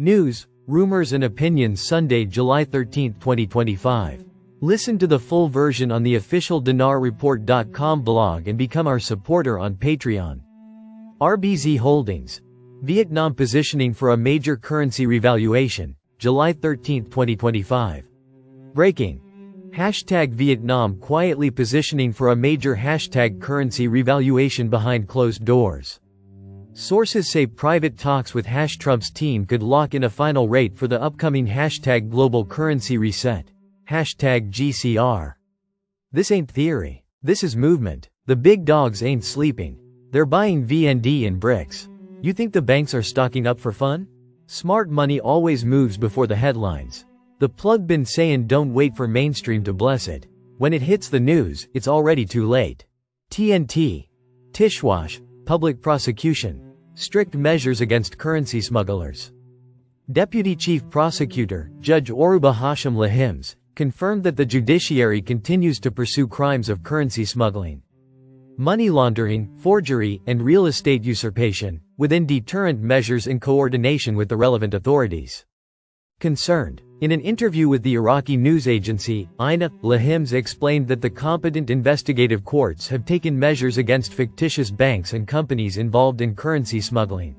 News, rumors and opinions Sunday, July 13, 2025. Listen to the full version on the official dinarreport.com blog and become our supporter on Patreon. RBZ Holdings. Vietnam positioning for a major currency revaluation, July 13, 2025. Breaking. #Vietnam quietly positioning for a major #currency revaluation behind closed doors. Sources say private talks with Trump's team could lock in a final rate for the upcoming #global currency reset, #GCR. This ain't theory. This is movement. The big dogs ain't sleeping. They're buying VND in bricks. You think the banks are stocking up for fun? Smart money always moves before the headlines. The plug been saying don't wait for mainstream to bless it. When it hits the news, it's already too late. TNT. Tishwash. Public prosecution. Strict measures against currency smugglers. Deputy Chief Prosecutor, Judge Oruba Hashim Lahims, confirmed that the judiciary continues to pursue crimes of currency smuggling, money laundering, forgery, and real estate usurpation, within deterrent measures in coordination with the relevant authorities concerned. In an interview with the Iraqi news agency, INA, Lahims explained that the competent investigative courts have taken measures against fictitious banks and companies involved in currency smuggling.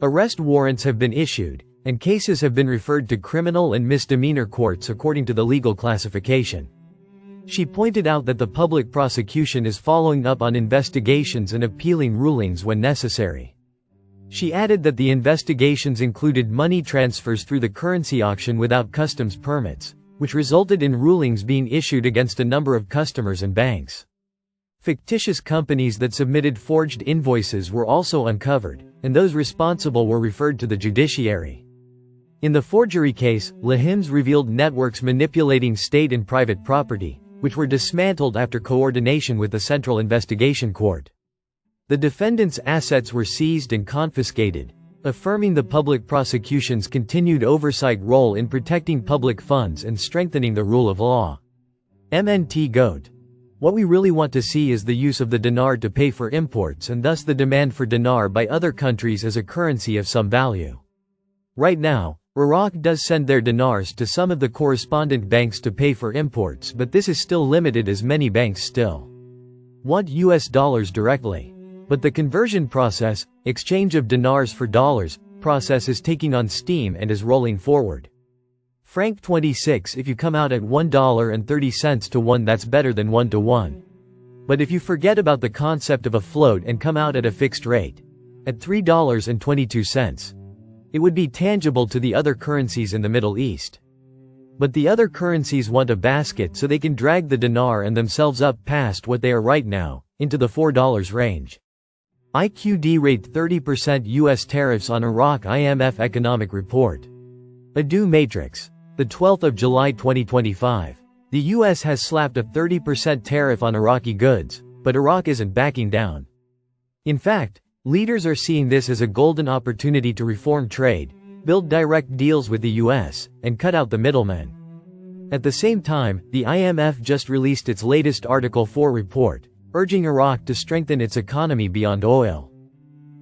Arrest warrants have been issued, and cases have been referred to criminal and misdemeanor courts according to the legal classification. She pointed out that the public prosecution is following up on investigations and appealing rulings when necessary. She added that the investigations included money transfers through the currency auction without customs permits, which resulted in rulings being issued against a number of customers and banks. Fictitious companies that submitted forged invoices were also uncovered, and those responsible were referred to the judiciary. In the forgery case, Lahims revealed networks manipulating state and private property, which were dismantled after coordination with the Central Investigation Court. The defendants' assets were seized and confiscated, affirming the public prosecution's continued oversight role in protecting public funds and strengthening the rule of law. MNT GOAT. What we really want to see is the use of the dinar to pay for imports and thus the demand for dinar by other countries as a currency of some value. Right now, Iraq does send their dinars to some of the correspondent banks to pay for imports, but this is still limited as many banks still want US dollars directly. But the conversion process, exchange of dinars for dollars, process is taking on steam and is rolling forward. Franc 26 if you come out at $1.30 to 1, that's better than 1 to 1. But if you forget about the concept of a float and come out at a fixed rate, at $3.22, it would be tangible to the other currencies in the Middle East. But the other currencies want a basket so they can drag the dinar and themselves up past what they are right now, into the $4 range. IQD rate 30% U.S. tariffs on Iraq IMF economic report. Adu Matrix. The 12th of July 2025. The U.S. has slapped a 30% tariff on Iraqi goods, but Iraq isn't backing down. In fact, leaders are seeing this as a golden opportunity to reform trade, build direct deals with the U.S., and cut out the middlemen. At the same time, the IMF just released its latest Article 4 report, urging Iraq to strengthen its economy beyond oil.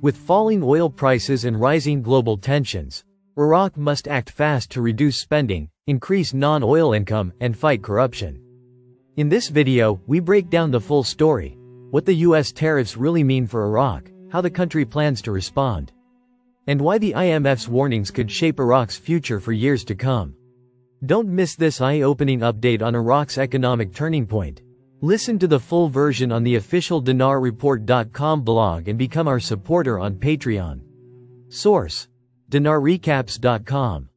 With falling oil prices and rising global tensions, Iraq must act fast to reduce spending, increase non-oil income, and fight corruption. In this video, we break down the full story, what the US tariffs really mean for Iraq, how the country plans to respond, and why the IMF's warnings could shape Iraq's future for years to come. Don't miss this eye-opening update on Iraq's economic turning point. Listen to the full version on the official dinarreport.com blog and become our supporter on Patreon. Source: dinarrecaps.com